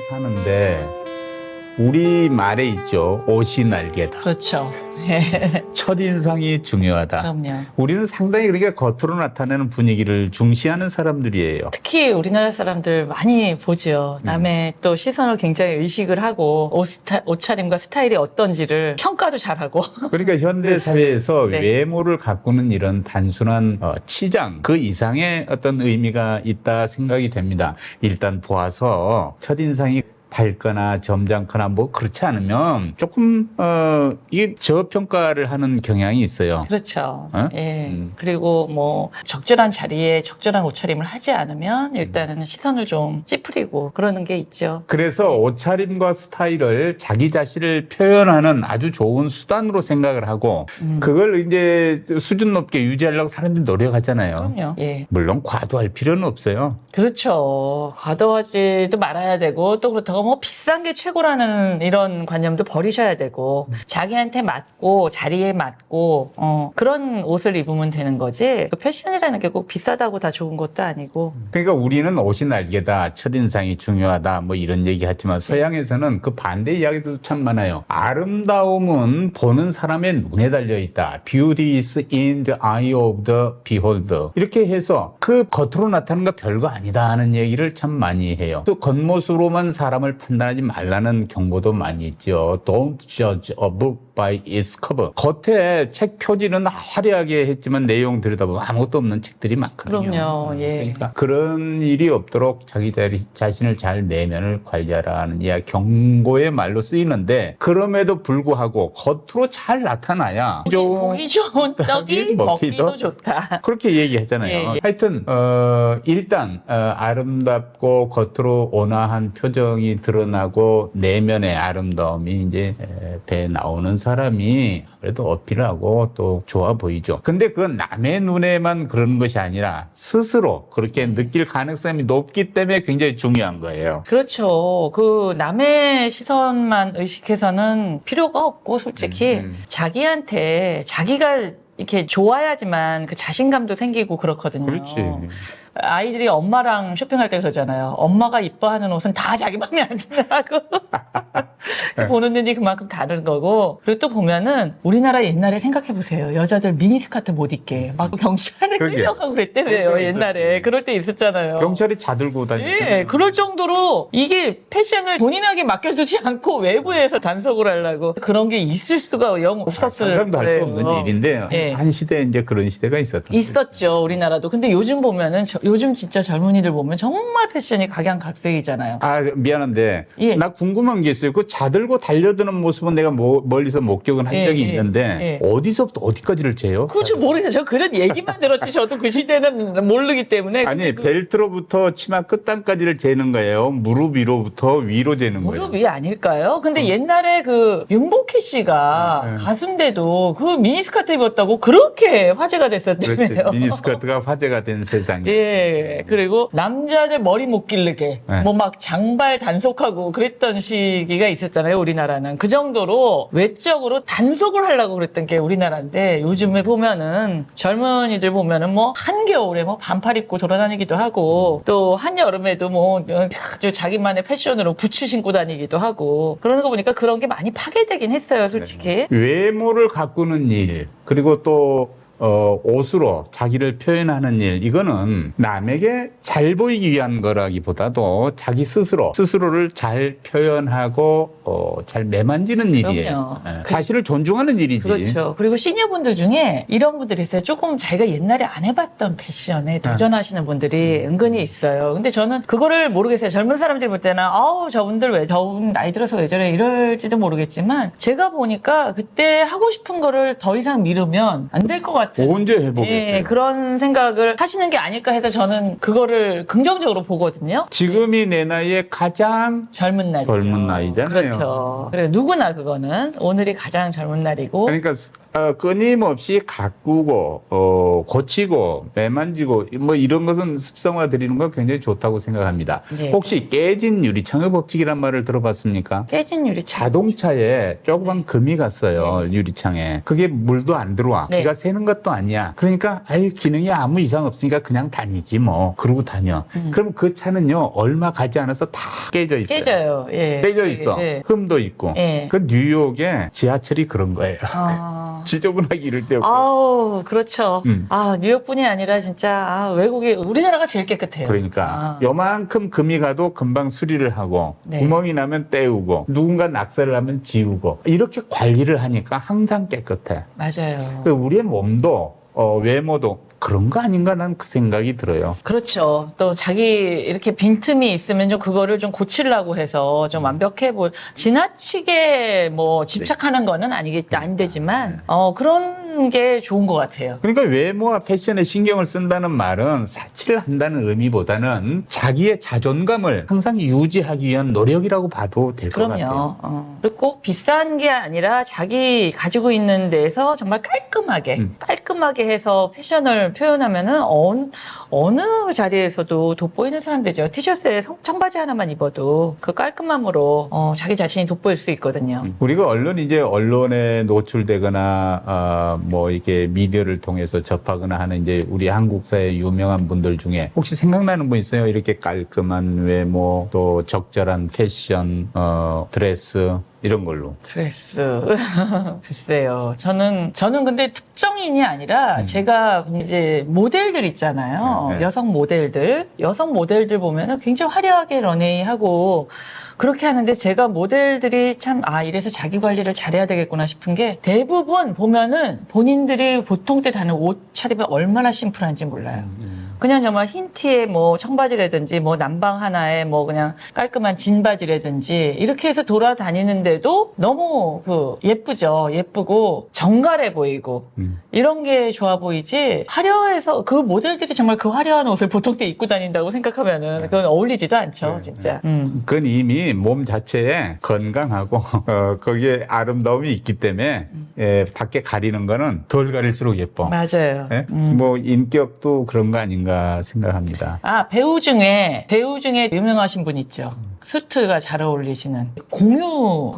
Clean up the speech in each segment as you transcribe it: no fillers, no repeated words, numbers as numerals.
사는데 우리 말에 있죠. 옷이 날개다. 그렇죠. 첫인상이 중요하다. 그럼요. 우리는 상당히 그러니까 겉으로 나타내는 분위기를 중시하는 사람들이에요. 특히 우리나라 사람들 많이 보죠. 남의 또 시선을 굉장히 의식을 하고 옷차림과 스타일이 어떤지를 평가도 잘하고. 그러니까 현대 사회에서 네. 외모를 가꾸는 이런 단순한 치장 그 이상의 어떤 의미가 있다 생각이 됩니다. 일단 보아서 첫인상이 밝거나 점잖거나 뭐 그렇지 않으면 조금 이게 저평가를 하는 경향이 있어요. 그렇죠. 어? 예. 그리고 뭐 적절한 자리에 적절한 옷차림을 하지 않으면 일단은 시선을 좀 찌푸리고 그러는 게 있죠. 그래서 옷차림과 스타일을 자기 자신을 표현하는 아주 좋은 수단으로 생각을 하고 그걸 이제 수준 높게 유지하려고 사람들이 노력하잖아요. 그럼요. 예. 물론 과도할 필요는 없어요. 그렇죠. 과도하지도 말아야 되고 또 그렇다고 뭐 비싼 게 최고라는 이런 관념도 버리셔야 되고 자기한테 맞고 자리에 맞고 그런 옷을 입으면 되는 거지. 그 패션이라는 게 꼭 비싸다고 다 좋은 것도 아니고. 그러니까 우리는 옷이 날개다, 첫인상이 중요하다, 뭐 이런 얘기 하지만 서양에서는 그 반대 이야기도 참 많아요. 아름다움은 보는 사람의 눈에 달려 있다. Beauty is in the eye of the beholder. 이렇게 해서 그 겉으로 나타나는 거 별거 아니다 하는 얘기를 참 많이 해요. 또 겉모습으로만 사람을 판단하지 말라는 경고도 많이 있죠. Don't judge a book by its cover. 겉에 책 표지는 화려하게 했지만 내용 들여다보면 아무것도 없는 책들이 많거든요. 그럼요. 예. 그러니까 그런 일이 없도록 자기 자신을 잘 내면을 관리하라는 이야기 경고의 말로 쓰이는데 그럼에도 불구하고 겉으로 잘 나타나야 보기 좋은 떡이 먹기도 좋다. 그렇게 얘기하잖아요. 예, 예. 하여튼 일단 아름답고 겉으로 온화한 표정이 드러나고 내면의 아름다움이 이제 배 나오는 사람이 그래도 어필하고 또 좋아 보이죠. 근데 그건 남의 눈에만 그러는 것이 아니라 스스로 그렇게 느낄 가능성이 높기 때문에 굉장히 중요한 거예요. 그렇죠. 그 남의 시선만 의식해서는 필요가 없고 솔직히 자기한테 자기가 이렇게 좋아야지만 그 자신감도 생기고 그렇거든요. 그렇지. 아이들이 엄마랑 쇼핑할 때 그러잖아요. 엄마가 이뻐하는 옷은 다 자기 맘에 안 든다고. 보는 눈이 그만큼 다른 거고. 그리고 또 보면은 우리나라 옛날에 생각해 보세요. 여자들 미니스커트 못 입게 막 경찰에 그러게. 끌려가고 그랬대요. 그럴 때 옛날에. 있었지. 그럴 때 있었잖아요. 경찰이 자들고 다니잖아요. 예, 그럴 정도로 이게 패션을 본인에게 맡겨두지 않고 외부에서 단속을 하려고 그런 게 있을 수가 영 없었어요. 상상도 할 수 없는 일인데 예. 한 시대에 이제 그런 시대가 있었던 있었죠, 우리나라도. 근데 요즘 보면은, 요즘 진짜 젊은이들 보면 정말 패션이 각양각색이잖아요. 아, 미안한데 예. 나 궁금한 게 있어요. 그 자들고 달려드는 모습은 내가 멀리서 목격은 한 예, 적이 예, 있는데 예. 어디서부터 어디까지를 재요? 그거 모르겠어요. 저 그런 얘기만 들었지, 저도 그 시대는 모르기 때문에. 아니 근데 그 벨트로부터 치마 끝단까지를 재는 거예요. 무릎 위로부터 위로 재는 거예요. 무릎 위 아닐까요? 근데 옛날에 그 윤복희 씨가 가슴대도 그 미니스커트 입었다고 그렇게 화제가 됐었다며요. 그렇지. 미니스커트가 화제가 된 세상이. 예, 그리고 남자들 머리 못 기르게, 네. 뭐 막 장발 단속하고 그랬던 시기가 있었잖아요, 우리나라는. 그 정도로 외적으로 단속을 하려고 그랬던 게 우리나라인데, 요즘에 보면은, 젊은이들 보면은 뭐, 한겨울에 뭐 반팔 입고 돌아다니기도 하고, 또 한여름에도 뭐, 아주 자기만의 패션으로 부츠 신고 다니기도 하고, 그러는 거 보니까 그런 게 많이 파괴되긴 했어요, 솔직히. 외모를 가꾸는 일 그리고 또 옷으로 자기를 표현하는 일 이거는 남에게 잘 보이기 위한 거라기보다도 자기 스스로를 잘 표현하고 잘 매만지는 일이에요. 그럼요. 예. 자신을 존중하는 일이지. 그렇죠. 그리고 시니어분들 중에 이런 분들이 있어요. 조금 자기가 옛날에 안 해봤던 패션에 도전하시는 분들이 은근히 있어요. 근데 저는 그거를 모르겠어요. 젊은 사람들이 볼 때는 아우 저분들 왜 저분 나이 들어서 왜 저래 이럴지도 모르겠지만 제가 보니까 그때 하고 싶은 거를 더 이상 미루면 안 될 것 같아요. 언제 해보겠어요? 예, 그런 생각을 하시는 게 아닐까 해서 저는 그거를 긍정적으로 보거든요. 지금이 내 나이에 가장 젊은 날이죠. 젊은 나이잖아요. 그렇죠. 그래서 누구나 그거는 오늘이 가장 젊은 날이고 그러니까 끊임없이 가꾸고 고치고 매만지고 뭐 이런 것은 습성화 들이는 건 굉장히 좋다고 생각합니다. 네. 혹시 깨진 유리창의 법칙이란 말을 들어봤습니까? 깨진 유리창. 자동차에 조그만 금이 갔어요. 유리창에. 그게 물도 안 들어와. 네. 비가 새는 것도 아니야. 그러니까 아유 기능이 아무 이상 없으니까 그냥 다니지 뭐. 그러고 다녀. 그럼 그 차는요 얼마 가지 않아서 다 깨져 있어요. 깨져요. 예. 깨져 있어. 예. 흠도 있고. 예. 그 뉴욕의 지하철이 그런 거예요. 지저분하게 이럴 때 없고. 아우, 그렇죠. 음. 뉴욕뿐이 아니라 진짜, 외국이, 우리나라가 제일 깨끗해요. 그러니까 요만큼 금이 가도 금방 수리를 하고 네. 구멍이 나면 떼우고 누군가 낙서를 하면 지우고 이렇게 관리를 하니까 항상 깨끗해. 맞아요. 그 우리의 몸도 외모도 그런 거 아닌가 난 그 생각이 들어요. 그렇죠. 또 자기 이렇게 빈틈이 있으면 좀 그거를 좀 고치려고 해서 좀 완벽해 지나치게 뭐 집착하는 거는 안 되지만, 그런 게 좋은 것 같아요. 그러니까 외모와 패션에 신경을 쓴다는 말은 사치를 한다는 의미보다는 자기의 자존감을 항상 유지하기 위한 노력이라고 봐도 될 것 같아요. 그럼요. 그리고 꼭 비싼 게 아니라 자기 가지고 있는 데에서 정말 깔끔하게 해서 패션을 표현하면은 어느 자리에서도 돋보이는 사람들이죠. 티셔츠에 청바지 하나만 입어도 그 깔끔함으로 자기 자신이 돋보일 수 있거든요. 우리가 언론에 노출되거나 뭐 이렇게 미디어를 통해서 접하거나 하는 이제 우리 한국사의 유명한 분들 중에 혹시 생각나는 분 있어요? 이렇게 깔끔한 외모, 또 적절한 패션, 드레스 이런 걸로. 드레스. 글쎄요. 저는 근데 특정인이 아니라 제가 이제 모델들 있잖아요. 네. 여성 모델들 보면은 굉장히 화려하게 런웨이하고 그렇게 하는데 제가 모델들이 참 이래서 자기 관리를 잘해야 되겠구나 싶은 게 대부분 보면은 본인들이 보통 때 다는 옷 차림이 얼마나 심플한지 몰라요. 그냥 정말 흰 티에 뭐 청바지라든지 뭐 남방 하나에 뭐 그냥 깔끔한 진 바지라든지 이렇게 해서 돌아다니는데도 너무 예쁘죠. 예쁘고 정갈해 보이고 이런 게 좋아 보이지 화려해서 그 모델들이 정말 그 화려한 옷을 보통 때 입고 다닌다고 생각하면은 그건 어울리지도 않죠. 진짜. 그건 이미 몸 자체에 건강하고 거기에 아름다움이 있기 때문에 밖에 가리는 거는 덜 가릴수록 예뻐. 맞아요. 예? 뭐 인격도 그런 거 아닌가 생각합니다. 배우 중에 유명하신 분 있죠. 수트가 잘 어울리시는 공유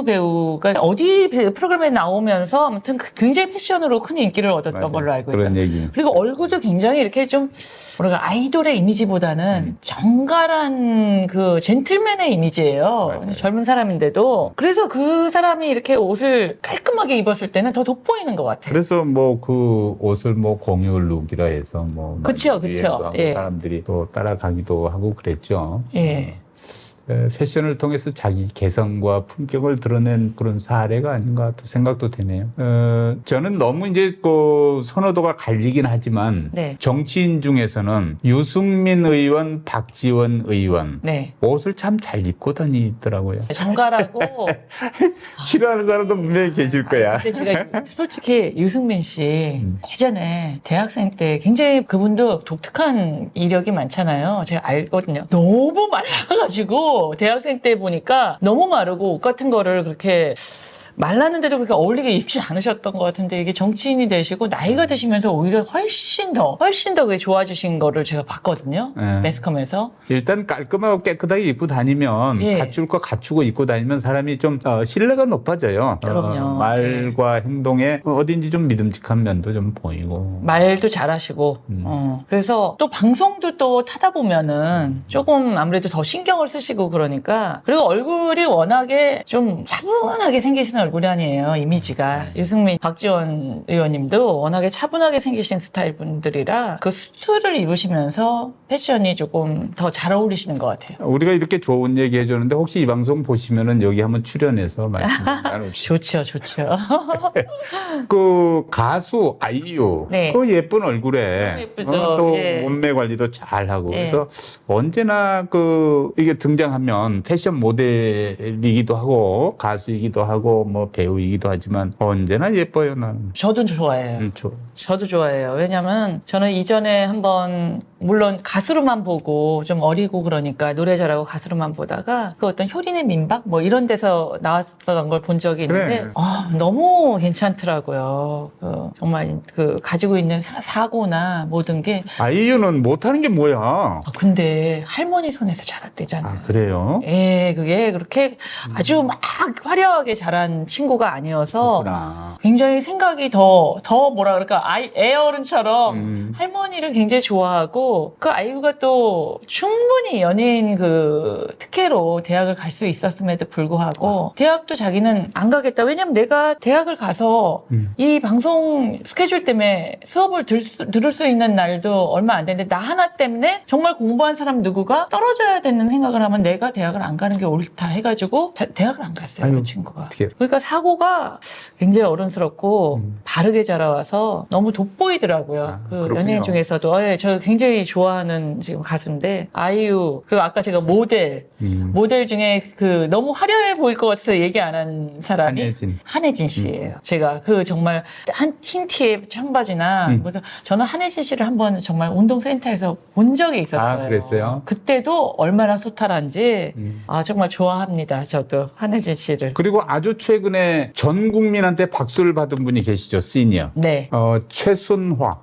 배우가 어디 프로그램에 나오면서 아무튼 굉장히 패션으로 큰 인기를 얻었던 맞아요. 걸로 알고 그런 있어요. 얘기. 그리고 얼굴도 굉장히 이렇게 좀 우리가 아이돌의 이미지보다는 정갈한 그 젠틀맨의 이미지예요. 맞아요. 젊은 사람인데도 그래서 그 사람이 이렇게 옷을 깔끔하게 입었을 때는 더 돋보이는 것 같아요. 그래서 뭐 그 옷을 뭐 공유 룩이라 해서 뭐 그쵸. 유행도 하고 예. 사람들이 또 따라가기도 하고 그랬죠. 예. 패션을 통해서 자기 개성과 품격을 드러낸 그런 사례가 아닌가 또 생각도 되네요. 저는 너무 이제 그 선호도가 갈리긴 하지만 네. 정치인 중에서는 유승민 의원, 박지원 의원 네. 옷을 참 잘 입고 다니더라고요. 정갈하고 싫어하는 사람도 분명히 계실 거야. 근데 제가 솔직히 유승민 씨 예전에 대학생 때 굉장히 그분도 독특한 이력이 많잖아요. 제가 알거든요. 너무 말라가지고 대학생 때 보니까 너무 마르고 옷 같은 거를 그렇게 말랐는데도 그렇게 어울리게 입지 않으셨던 것 같은데 이게 정치인이 되시고 나이가 드시면서 오히려 훨씬 더 그게 좋아지신 거를 제가 봤거든요. 네. 매스컴에서. 일단 깔끔하고 깨끗하게 입고 다니면 예. 갖출 거 갖추고 입고 다니면 사람이 좀 신뢰가 높아져요. 그럼요. 말과 행동에 어딘지 좀 믿음직한 면도 좀 보이고. 말도 잘하시고. 그래서 또 방송도 또 타다 보면은 조금 아무래도 더 신경을 쓰시고 그러니까 그리고 얼굴이 워낙에 좀 차분하게 생기시는 얼굴이 아니에요. 이미지가. 유승민, 박지원 의원님도 워낙에 차분하게 생기신 스타일 분들이라 그 수트를 입으시면서 패션이 조금 더 잘 어울리시는 것 같아요. 우리가 이렇게 좋은 얘기 해주는데 혹시 이 방송 보시면은 여기 한번 출연해서 말씀 나누시죠. 좋죠. 그 가수 아이유 네. 그 예쁜 얼굴에 예쁘죠. 또 예. 몸매 관리도 잘하고 예. 그래서 언제나 그 이게 등장하면 패션 모델이기도 하고 가수이기도 하고 뭐 배우이기도 하지만 언제나 예뻐요 나는. 저도 좋아해요. 좋아. 저도 좋아해요. 왜냐면 저는 이전에 한번 물론 가수로만 보고 좀 어리고 그러니까 노래 잘하고 가수로만 보다가 그 어떤 효린의 민박 뭐 이런 데서 나왔었던 걸 본 적이 있는데 그래. 너무 괜찮더라고요. 정말 그 가지고 있는 사고나 모든 게 아이유는 못하는 게 뭐야? 근데 할머니 손에서 자랐대잖아요. 아, 그래요? 예, 그게 그렇게 아주 막 화려하게 자란 친구가 아니어서 그렇구나. 굉장히 생각이 더 뭐라 그럴까, 애어른처럼 할머니를 굉장히 좋아하고, 그 아이유가 또 충분히 연예인 그 특혜로 대학을 갈 수 있었음에도 불구하고, 대학도 자기는 안 가겠다. 왜냐면 내가 대학을 가서 이 방송 스케줄 때문에 수업을 들을 수 있는 날도 얼마 안 되는데, 나 하나 때문에 정말 공부한 사람 누구가 떨어져야 되는 생각을 하면 내가 대학을 안 가는 게 옳다 해가지고, 대학을 안 갔어요, 아유, 그 친구가. 어떡해. 그러니까 사고가 굉장히 어른스럽고 바르게 자라와서 너무 돋보이더라고요. 그 그렇군요. 연예인 중에서도 예, 저 굉장히 좋아하는 지금 가수인데 아이유 그리고 아까 제가 모델 중에 그 너무 화려해 보일 것 같아서 얘기 안 한 사람이 한혜진 씨예요. 제가 그 정말 흰 티에 청바지나 그래서 저는 한혜진 씨를 한번 정말 운동센터에서 본 적이 있었어요. 아, 그랬어요? 그때도 얼마나 소탈한지 정말 좋아합니다. 저도 한혜진 씨를. 그리고 아주 최근에 전 국민한테 박수를 받은 분이 계시죠, 시니어. 네. 최순화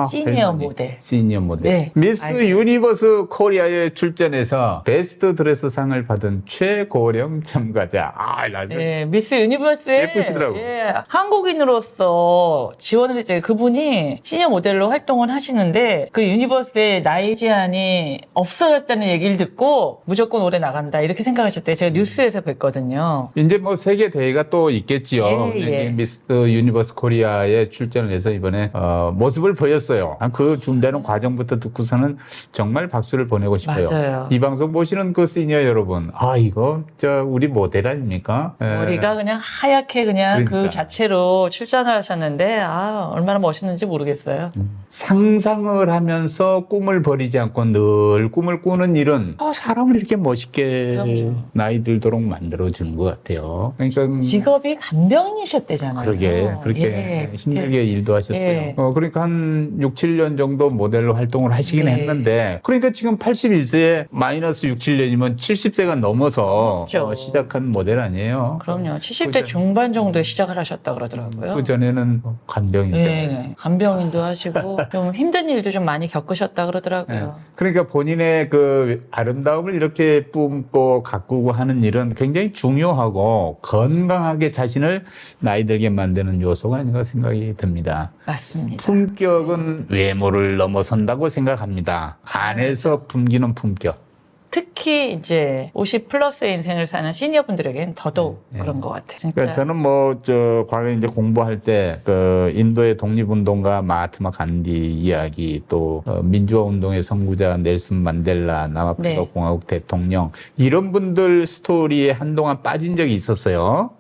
시니어 할머니. 모델. 시니어 모델. 네, 미스 알죠. 유니버스 코리아에 출전해서 베스트 드레스상을 받은 최고령 참가자. 네, 미스 유니버스에 예쁘시더라고. 예, 한국인으로서 지원을 했죠. 그분이 시니어 모델로 활동을 하시는데 그 유니버스에 나이 제한이 없어졌다는 얘기를 듣고 무조건 올해 나간다 이렇게 생각하셨대요. 제가 뉴스에서 뵀거든요. 이제 뭐 세계 대회가 또 있겠지요. 예, 예. 미스 유니버스 코리아에 출전을 해서 이번에 모습을 보였어요. 그 준비하는 과정부터 듣고서는 정말 박수를 보내고 싶어요. 맞아요. 이 방송 보시는 그 시니어 여러분, 이거 우리 모델 아닙니까? 머리가 그냥 하얗게 그냥 그러니까. 그 자체로 출전을 하셨는데 얼마나 멋있는지 모르겠어요. 상상을 하면서 꿈을 버리지 않고 늘 꿈을 꾸는 일은 사람을 이렇게 멋있게 그럼요. 나이 들도록 만들어주는 것 같아요. 그러니까 직업이 간병인이셨대잖아요. 그렇게 예. 힘들게 일도 하셨어요. 예. 그러니까 한 6, 7년 정도 모델로 활동을 하시긴 네. 했는데, 그러니까 지금 81세에 마이너스 6, 7년이면 70세가 넘어서 그렇죠. 시작한 모델 아니에요. 그럼요. 70대 그죠. 중반 정도에 시작을 하셨다 그러더라고요. 그 전에는 간병이죠. 예, 간병인도 하시고 좀 힘든 일도 좀 많이 겪으셨다 그러더라고요. 그러니까 본인의 그 아름다움을 이렇게 뿜고 가꾸고 하는 일은 굉장히 중요하고 건강하게 자신을 나이 들게 만드는 요소가 아닌가 생각이 듭니다. 맞습니다. 품격은 외모를 넘어선다고 생각합니다. 안에서 풍기는 품격. 특히 이제 50 플러스의 인생을 사는 시니어분들에겐 더더욱 그런 것 같아요. 진짜. 그러니까 저는 과거에 이제 공부할 때 그 인도의 독립운동가 마하트마 간디 이야기 또 민주화 운동의 선구자 넬슨 만델라 남아프리카 네. 공화국 대통령 이런 분들 스토리에 한동안 빠진 적이 있었어요.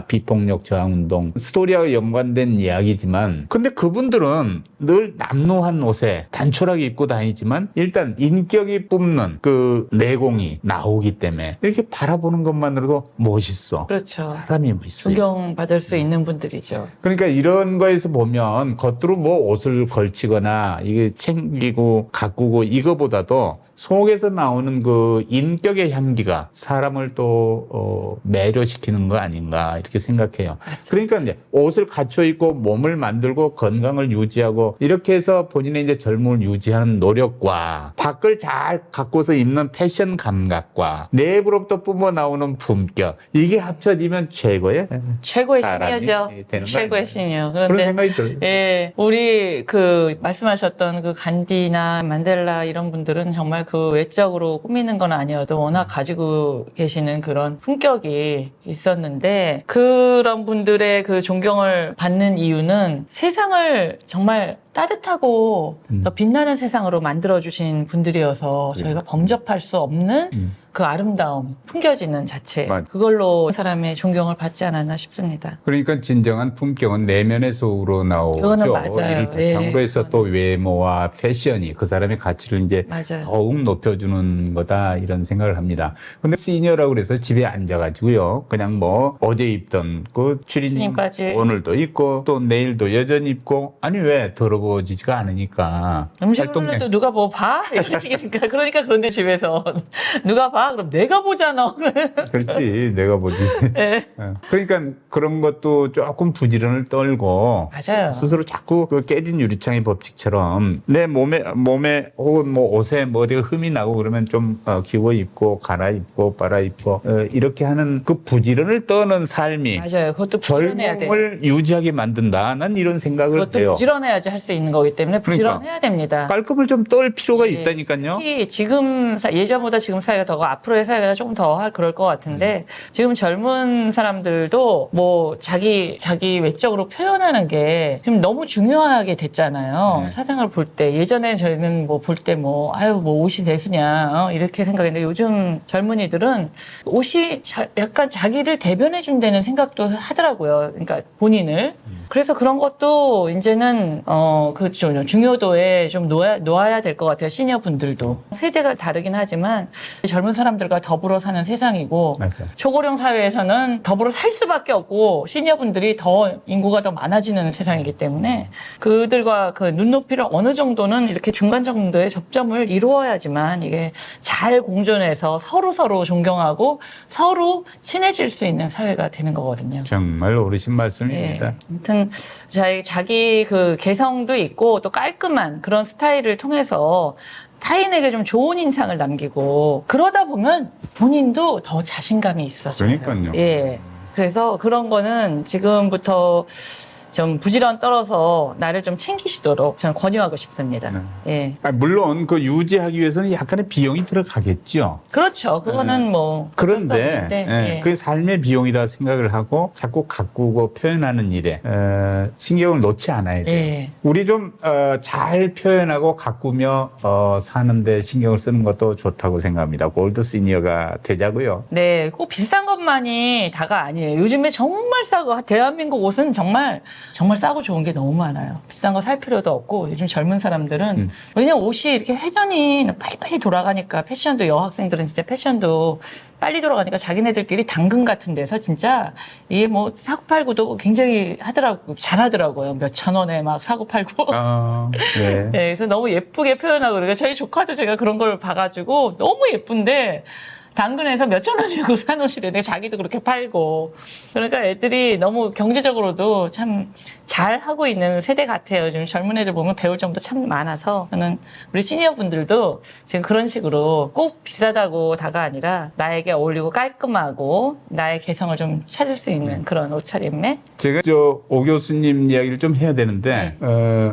비폭력 저항 운동 스토리와 연관된 이야기지만 근데 그분들은 늘 남루한 옷에 단촐하게 입고 다니지만 일단 인격이 뿜는 그 내공이 나오기 때문에 이렇게 바라보는 것만으로도 멋있어. 그렇죠. 사람이 멋있어요. 존경받을 수 있는 분들이죠. 그러니까 이런 거에서 보면 겉으로 뭐 옷을 걸치거나 이게 챙기고 가꾸고 이거보다도 속에서 나오는 그 인격의 향기가 사람을 또 매료시키는 거 아닌가 이렇게 생각해요. 그러니까 이제 옷을 갖춰 입고 몸을 만들고 건강을 유지하고 이렇게 해서 본인의 이제 젊음을 유지하는 노력과 밖을 잘 갖고서 입는 패션 감각과 내부로부터 뿜어 나오는 품격 이게 합쳐지면 최고의 사람이 신이죠. 되는 거 최고의 아니에요? 신이요. 그런 그런데 생각이 들어요. 예, 우리 그 말씀하셨던 그 간디나 만델라 이런 분들은 정말 그 외적으로 꾸미는 건 아니어도 워낙 가지고 계시는 그런 품격이 있었는데 그런 분들의 그 존경을 받는 이유는 세상을 정말 따뜻하고 더 빛나는 세상으로 만들어주신 분들이어서 저희가 범접할 수 없는 그 아름다움, 풍겨지는 자체 맞아. 그걸로 사람의 존경을 받지 않았나 싶습니다. 그러니까 진정한 품격은 내면에서 우러나오죠. 그거는 맞아요. 이를 바탕으로 예, 해서 또 외모와 패션이 그 사람의 가치를 이제 맞아요. 더욱 높여주는 거다 이런 생각을 합니다. 근데 시니어라고 그래서 집에 앉아가지고요. 그냥 뭐 어제 입던 그 추리닝 바지. 오늘도 입고 또 내일도 여전히 입고 아니 왜 더러워지지가 않으니까 음식을 해도 누가 뭐 봐? 이러시니까 그러니까 그런데 집에서 누가 봐? 그럼 내가 보잖아. 그렇지 내가 보지. 네. 그러니까 그런 것도 조금 부지런을 떨고 맞아요. 스스로 자꾸 그 깨진 유리창의 법칙처럼 내 몸에 혹은 뭐 옷에 뭐 어디가 흠이 나고 그러면 좀 기워 입고 갈아입고 빨아입고 이렇게 하는 그 부지런을 떠는 삶이 맞아요. 그것도 부지런해야 돼요. 젊음을 유지하게 만든다. 난 이런 생각을 그것도 해요. 부지런해야지 할 수 있는 거기 때문에 부지런해야 그러니까. 됩니다. 깔끔을 좀 떨 필요가 예. 있다니까요. 특히 지금 예전보다 지금 사회가 더 앞으로의 사회가 조금 더 그럴 것 같은데 지금 젊은 사람들도 뭐 자기 외적으로 표현하는 게 지금 너무 중요하게 됐잖아요. 네. 사생활을 볼 때 예전에 저희는 뭐 볼 때 뭐 아유 뭐 옷이 대수냐 이렇게 생각했는데 요즘 젊은이들은 옷이 약간 자기를 대변해 준다는 생각도 하더라고요. 그러니까 본인을. 그래서 그런 것도 이제는 그 중요도에 좀 놓아야 될 것 같아요. 시니어 분들도 세대가 다르긴 하지만 젊은 사람들과 더불어 사는 세상이고 맞아. 초고령 사회에서는 더불어 살 수밖에 없고 시니어 분들이 더 인구가 더 많아지는 세상이기 때문에 그들과 그 눈높이를 어느 정도는 이렇게 중간 정도의 접점을 이루어야지만 이게 잘 공존해서 서로 존경하고 서로 친해질 수 있는 사회가 되는 거거든요. 정말 어르신 말씀입니다. 예. 아무튼 자기 그 개성도 있고 또 깔끔한 그런 스타일을 통해서 타인에게 좀 좋은 인상을 남기고 그러다 보면 본인도 더 자신감이 있어져요. 그러니까요. 예. 그래서 그런 거는 지금부터 좀 부지런 떨어서 나를 좀 챙기시도록 저는 권유하고 싶습니다. 예. 물론 그 유지하기 위해서는 약간의 비용이 들어가겠죠. 그렇죠. 그거는 뭐 그런데 어쩔 수 없는데, 예. 그게 삶의 비용이다 생각을 하고 자꾸 가꾸고 표현하는 일에 신경을 놓지 않아야 돼요. 예. 우리 좀 잘 표현하고 가꾸며 사는데 신경을 쓰는 것도 좋다고 생각합니다. 골드 시니어가 되자고요. 네, 꼭 비싼 것만이 다가 아니에요. 요즘에 정말 싸고 대한민국 옷은 정말 싸고 좋은 게 너무 많아요. 비싼 거 살 필요도 없고 요즘 젊은 사람들은 왜냐면 옷이 이렇게 회전이 빨리빨리 돌아가니까 패션도 여학생들은 진짜 패션도 빨리 돌아가니까 자기네들끼리 당근 같은 데서 진짜 이게 뭐 사고 팔고도 굉장히 잘하더라고요. 몇천 원에 막 사고 팔고. 네. 네, 그래서 너무 예쁘게 표현하고 그러니까 저희 조카도 제가 그런 걸 봐가지고 너무 예쁜데 당근에서 몇천 원 주고 사놓으시는데 자기도 그렇게 팔고 그러니까 애들이 너무 경제적으로도 참 잘하고 있는 세대 같아요. 요즘 젊은 애들 보면 배울 점도 참 많아서 저는 우리 시니어 분들도 지금 그런 식으로 꼭 비싸다고 다가 아니라 나에게 어울리고 깔끔하고 나의 개성을 좀 찾을 수 있는 그런 옷차림에 제가 오 교수님 이야기를 좀 해야 되는데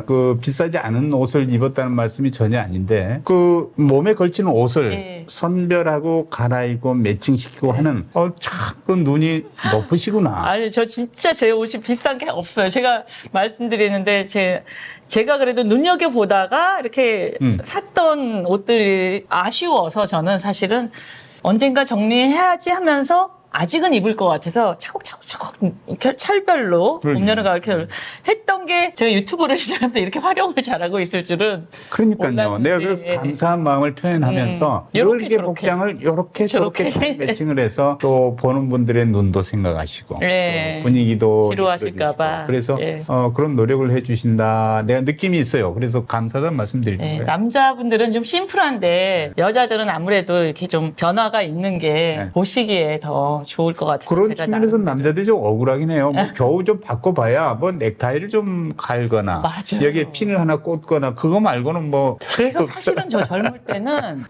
그 비싸지 않은 옷을 입었다는 말씀이 전혀 아닌데 그 몸에 걸치는 옷을 네. 선별하고 갈아입고 매칭시키고 하는 참 그 눈이 높으시구나. 아니 저 진짜 제 옷이 비싼 게 없어요. 제가 말씀드리는데 제가 그래도 눈여겨보다가 이렇게 샀던 옷들이 아쉬워서 저는 사실은 언젠가 정리해야지 하면서 아직은 입을 것 같아서 차곡차곡 철별로 봄, 여름, 가을, 겨울 했던 게 제가 유튜브를 시작하면서 이렇게 활용을 잘하고 있을 줄은 그러니까요. 몰랐는데. 내가 그 감사한 마음을 표현하면서 요렇게 이렇게 저렇게. 복장을 이렇게 저렇게 저렇게. 매칭을 해서 또 보는 분들의 눈도 생각하시고 네. 또 분위기도 지루하실까 봐. 그래서 네. 그런 노력을 해주신다. 내가 느낌이 있어요. 그래서 감사하다는 말씀드리는 네, 거예요. 남자분들은 좀 심플한데 여자들은 아무래도 이렇게 좀 변화가 있는 게 네. 보시기에 더 좋을 것 같아요. 그런 제가 측면에서 나름대로. 남자들이 좀 억울하긴 해요. 뭐 겨우 좀 바꿔봐야 뭐 넥타이를 좀 갈거나 맞아요. 여기에 핀을 하나 꽂거나 그거 말고는 뭐 그래서 사실은 저 젊을 때는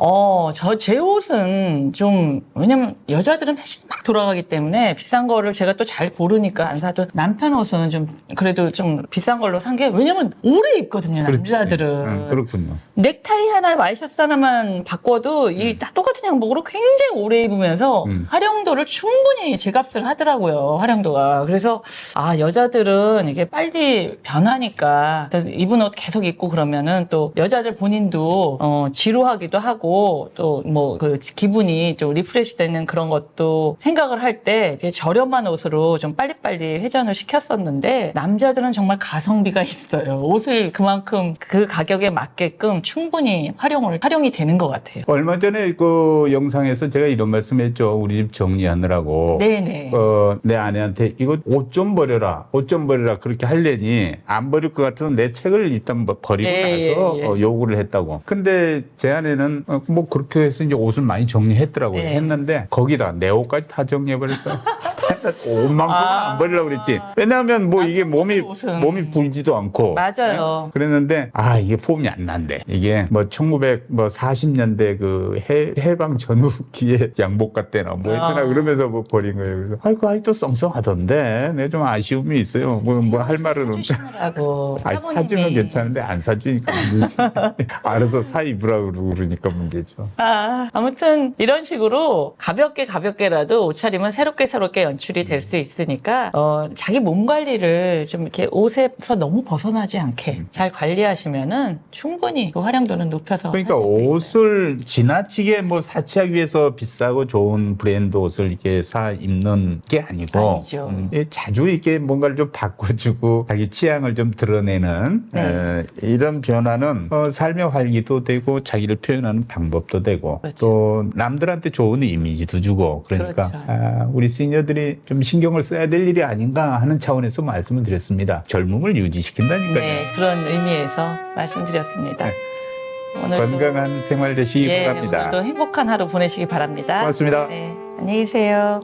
제 옷은 좀 왜냐면 여자들은 패션이 막 돌아가기 때문에 비싼 거를 제가 또 잘 고르니까 안 사도 남편 옷은 좀 그래도 좀 비싼 걸로 산 게 왜냐면 오래 입거든요. 남자들은. 그렇군요. 넥타이 하나 와이셔츠 하나만 바꿔도 이 똑같은 양복으로 굉장히 오래 입으면서 활용도를 충분히 제값을 하더라고요, 활용도가. 그래서 아, 여자들은 이게 빨리 변하니까 입은 옷 계속 입고 그러면은 또 여자들 본인도 지루하기도 하고 또 뭐 그 기분이 좀 리프레시 되는 그런 것도 생각을 할 때 저렴한 옷으로 좀 빨리빨리 회전을 시켰었는데, 남자들은 정말 가성비가 있어요. 옷을 그만큼 그 가격에 맞게끔 충분히 활용이 되는 것 같아요. 얼마 전에 그 영상에서 제가 이런 말씀했죠. 우리 집 정리하느라고. 네네. 내 아내한테 이거 옷 좀 버려라. 옷 좀 버려라. 그렇게 하려니 안 버릴 것 같아서 내 책을 일단 버리고 예, 나서 예. 요구를 했다고. 근데 제 아내는 뭐 그렇게 해서 이제 옷을 많이 정리했더라고요. 네. 했는데 거기다 내 옷까지 다 정리해버렸어요. 옷만큼은 안 버리려고 그랬지. 왜냐하면 뭐 이게 몸이 불지도 않고. 맞아요. 네? 그랬는데 이게 폼이 안 난대. 이게 뭐 1940년대 그 해방 전후기에 양복 같대나 뭐 했더나 그러면서 뭐 버린 거예요. 그래서 아직도 썽썽하던데. 내 좀 아쉬움이 있어요. 뭐 할 말은 없. 사주시느라고. 사주면 괜찮은데 안 사주니까 문제지. 알아서 사 입으라고 그러니까 문제죠. 아무튼 이런 식으로 가볍게라도 옷차림은 새롭게 연출이 될 수 있으니까 자기 몸 관리를 좀 이렇게 옷에서 너무 벗어나지 않게 잘 관리하시면은 충분히 그 활용도는 높여서 그러니까 하실 수 있어요. 옷을 지나치게 뭐 사치하기 위해서 비싸고 좋은 브랜드 옷을 이렇게 사 입는 게 아니고 아니죠. 자주 이렇게 뭔가를 좀 바꿔주고 자기 취향을 좀 드러내는 네. 이런 변화는 삶의 활기도 되고 자기를 표현하는 방법도 되고 그렇죠. 또 남들한테 좋은 이미지도 주고 그러니까 그렇죠. 우리 시니어들이 좀 신경을 써야 될 일이 아닌가 하는 차원에서 말씀을 드렸습니다. 젊음을 유지시킨다니까요. 네, 그런 의미에서 말씀드렸습니다. 네. 오늘도, 건강한 생활 되시기 바랍니다. 오늘도 행복한 하루 보내시기 바랍니다. 고맙습니다. 네, 안녕히 계세요.